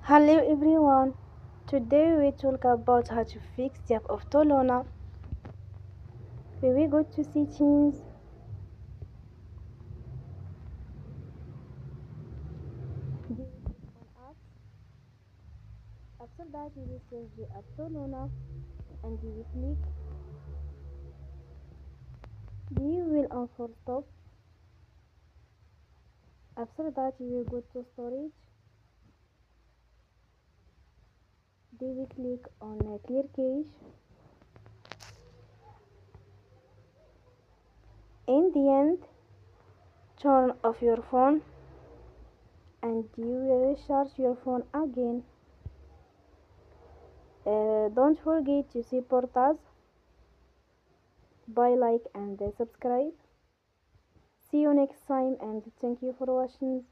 Hello everyone. Today we talk about how to fix the app of Toluna. We go to settings, then we click on apps. After that we will search the app Toluna and we will click. We will unfold stop. After that we will go to storage. Then we click on clear cache. In the end, turn off your phone and you will recharge your phone again. Don't forget to support us by like and subscribe. See you next time and thank you for watching.